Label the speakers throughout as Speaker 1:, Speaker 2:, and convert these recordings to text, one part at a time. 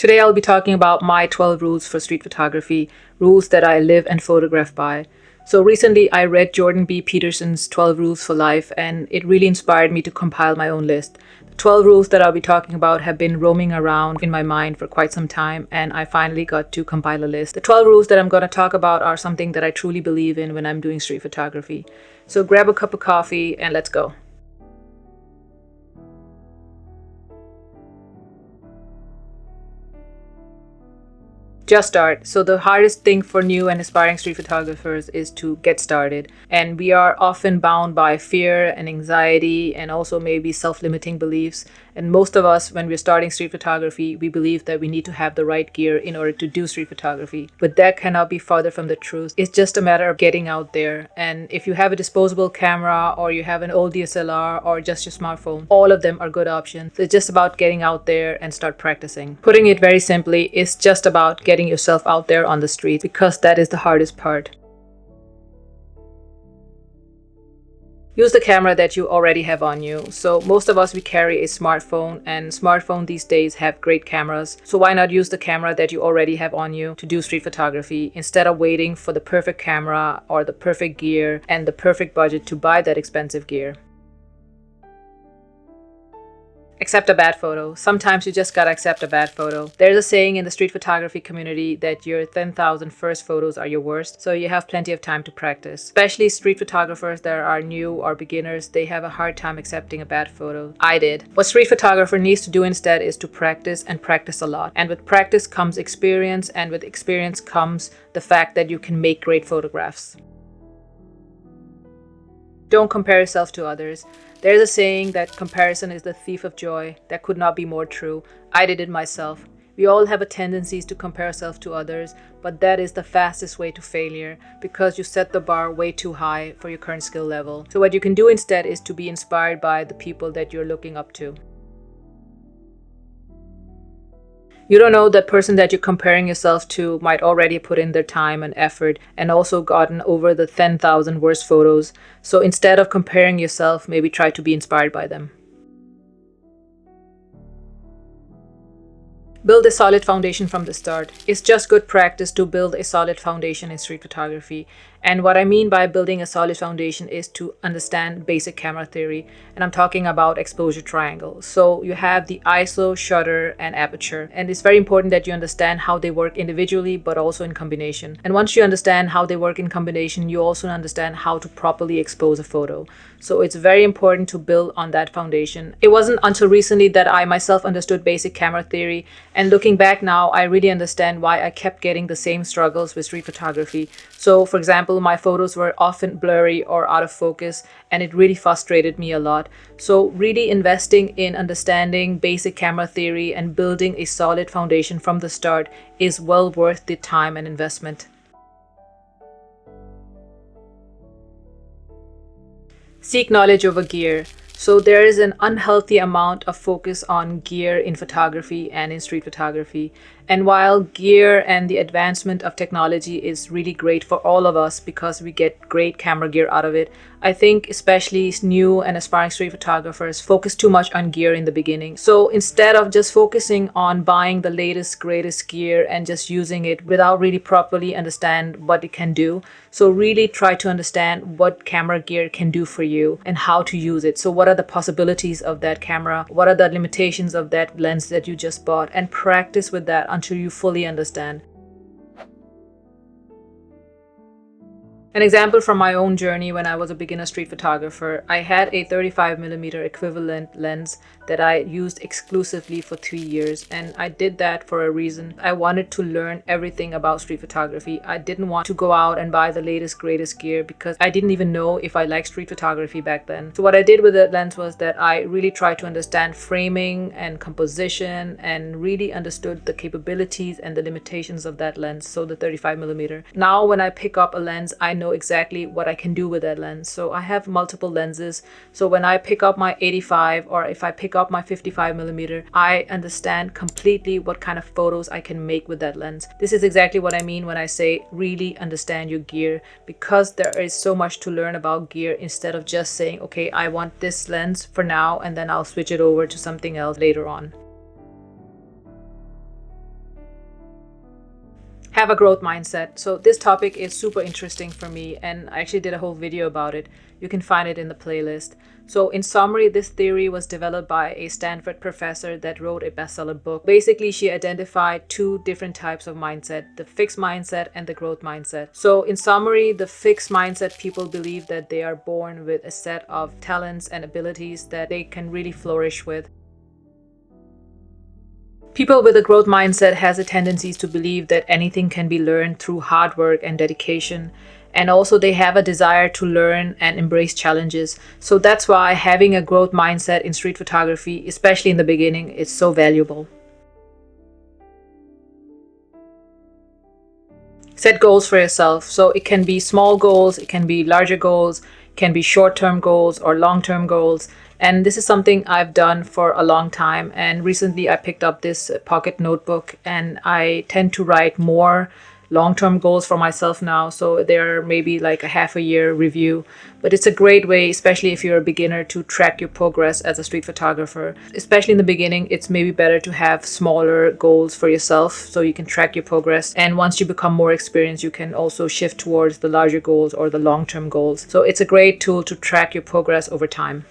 Speaker 1: Today I'll be talking about my 12 rules for street photography, rules that I live and photograph by. So recently I read Jordan B. Peterson's 12 Rules for Life, and it really inspired me to compile my own list. The 12 rules that I'll be talking about have been roaming around in my mind for quite some time, and I finally got to compile a list. The 12 rules that I'm going to talk about are something that I truly believe in when I'm doing street photography. So grab a cup of coffee and let's go. Just start. So the hardest thing for new and aspiring street photographers is to get started. And we are often bound by fear and anxiety and also maybe self-limiting beliefs. And most of us, when we're starting street photography, we believe that we need to have the right gear in order to do street photography. But that cannot be farther from the truth. It's just a matter of getting out there. And if you have a disposable camera or you have an old DSLR or just your smartphone, all of them are good options. So it's just about getting out there and start practicing. Putting it very simply, it's just about getting yourself out there on the street, because that is the hardest part. Use the camera that you already have on you. So most of us, we carry a smartphone, and smartphones these days have great cameras. So why not use the camera that you already have on you to do street photography instead of waiting for the perfect camera or the perfect gear and the perfect budget to buy that expensive gear? Accept a bad photo. Sometimes you just gotta accept a bad photo. There's a saying in the street photography community that your 10,000 first photos are your worst, so you have plenty of time to practice. Especially street photographers that are new or beginners, they have a hard time accepting a bad photo. I did. What street photographer needs to do instead is to practice and practice a lot. And with practice comes experience, and with experience comes the fact that you can make great photographs. Don't compare yourself to others. There's a saying that comparison is the thief of joy. That could not be more true. I did it myself. We all have a tendency to compare ourselves to others, but that is the fastest way to failure, because you set the bar way too high for your current skill level. So what you can do instead is to be inspired by the people that you're looking up to. You don't know, that person that you're comparing yourself to might already put in their time and effort and also gotten over the 10,000 worst photos. So instead of comparing yourself, maybe try to be inspired by them. Build a solid foundation from the start. It's just good practice to build a solid foundation in street photography. And what I mean by building a solid foundation is to understand basic camera theory. And I'm talking about exposure triangles. So you have the ISO, shutter, and aperture. And it's very important that you understand how they work individually, but also in combination. And once you understand how they work in combination, you also understand how to properly expose a photo. So it's very important to build on that foundation. It wasn't until recently that I myself understood basic camera theory. And looking back now, I really understand why I kept getting the same struggles with street photography. So for example, my photos were often blurry or out of focus, and it really frustrated me a lot. So really investing in understanding basic camera theory and building a solid foundation from the start is well worth the time and investment. Seek knowledge over gear. So there is an unhealthy amount of focus on gear in photography and in street photography. And while gear and the advancement of technology is really great for all of us because we get great camera gear out of it, I think especially new and aspiring street photographers focus too much on gear in the beginning. So instead of just focusing on buying the latest, greatest gear and just using it without really properly understand what it can do, so really try to understand what camera gear can do for you and how to use it. So what are the possibilities of that camera? What are the limitations of that lens that you just bought? And practice with that until you fully understand. An example from my own journey when I was a beginner street photographer, I had a 35mm equivalent lens that I used exclusively for 3 years, and I did that for a reason. I wanted to learn everything about street photography. I didn't want to go out and buy the latest, greatest gear because I didn't even know if I liked street photography back then. So what I did with that lens was that I really tried to understand framing and composition and really understood the capabilities and the limitations of that lens, so the 35mm. Now when I pick up a lens, I know exactly what I can do with that lens. So I have multiple lenses. So when I pick up my 85 or if I pick up my 55mm, I understand completely what kind of photos I can make with that lens. This is exactly what I mean when I say really understand your gear, because there is so much to learn about gear instead of just saying, okay, I want this lens for now and then I'll switch it over to something else later on. Have a growth mindset. So this topic is super interesting for me, and I actually did a whole video about it. You can find it in the playlist. So in summary, this theory was developed by a Stanford professor that wrote a bestseller book. Basically, she identified two different types of mindset, the fixed mindset and the growth mindset. So in summary, the fixed mindset people believe that they are born with a set of talents and abilities that they can really flourish with. People with a growth mindset has a tendency to believe that anything can be learned through hard work and dedication. And also they have a desire to learn and embrace challenges. So that's why having a growth mindset in street photography, especially in the beginning, is so valuable. Set goals for yourself. So it can be small goals, it can be larger goals, it can be short-term goals or long-term goals. And this is something I've done for a long time. And recently I picked up this pocket notebook, and I tend to write more long-term goals for myself now. So they're maybe like a half a year review, but it's a great way, especially if you're a beginner, to track your progress as a street photographer. Especially in the beginning, it's maybe better to have smaller goals for yourself so you can track your progress. And once you become more experienced, you can also shift towards the larger goals or the long-term goals. So it's a great tool to track your progress over time.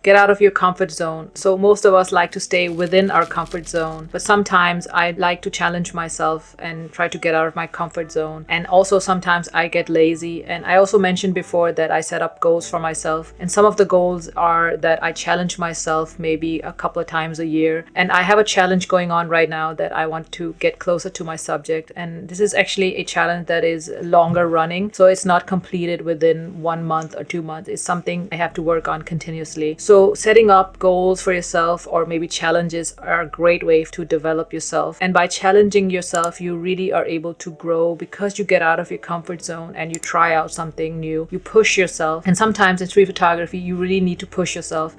Speaker 1: Get out of your comfort zone. So most of us like to stay within our comfort zone, but sometimes I like to challenge myself and try to get out of my comfort zone. And also sometimes I get lazy. And I also mentioned before that I set up goals for myself. And some of the goals are that I challenge myself maybe a couple of times a year. And I have a challenge going on right now that I want to get closer to my subject. And this is actually a challenge that is longer running. So it's not completed within 1 month or 2 months. It's something I have to work on continuously. So setting up goals for yourself or maybe challenges are a great way to develop yourself. And by challenging yourself, you really are able to grow because you get out of your comfort zone and you try out something new. You push yourself. And sometimes in street photography, you really need to push yourself.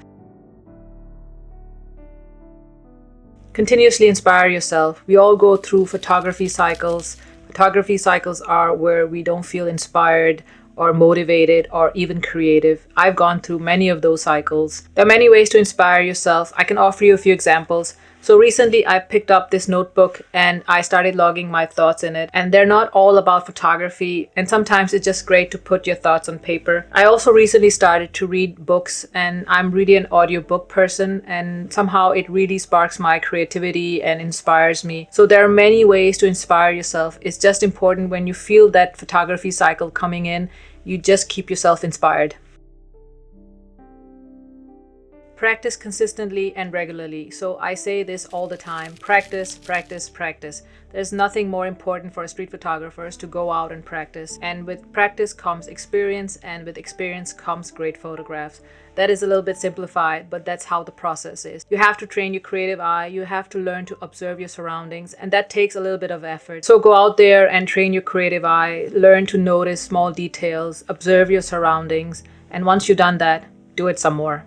Speaker 1: Continuously inspire yourself. We all go through photography cycles. Photography cycles are where we don't feel inspired or motivated or even creative. I've gone through many of those cycles. There are many ways to inspire yourself. I can offer you a few examples. So recently I picked up this notebook and I started logging my thoughts in it. And they're not all about photography. And sometimes it's just great to put your thoughts on paper. I also recently started to read books, and I'm really an audiobook person, and somehow it really sparks my creativity and inspires me. So there are many ways to inspire yourself. It's just important when you feel that photography cycle coming in, you just keep yourself inspired. Practice consistently and regularly. So I say this all the time. Practice, practice, practice. There's nothing more important for street photographers to go out and practice. And with practice comes experience, and with experience comes great photographs. That is a little bit simplified, but that's how the process is. You have to train your creative eye. You have to learn to observe your surroundings, and that takes a little bit of effort. So go out there and train your creative eye. Learn to notice small details, observe your surroundings, and once you've done that, do it some more.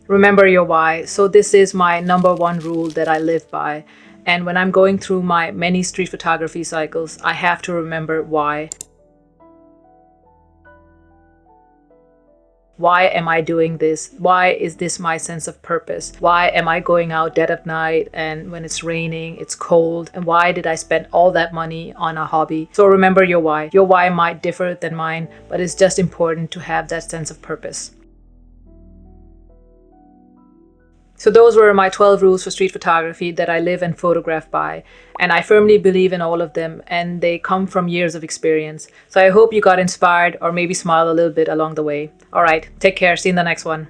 Speaker 1: Remember your why. So this is my number one rule that I live by. And when I'm going through my many street photography cycles, I have to remember why. Why am I doing this? Why is this my sense of purpose? Why am I going out dead of night and when it's raining, it's cold? And why did I spend all that money on a hobby? So remember your why. Your why might differ than mine, but it's just important to have that sense of purpose. So those were my 12 rules for street photography that I live and photograph by. And I firmly believe in all of them, and they come from years of experience. So I hope you got inspired or maybe smiled a little bit along the way. All right, take care. See you in the next one.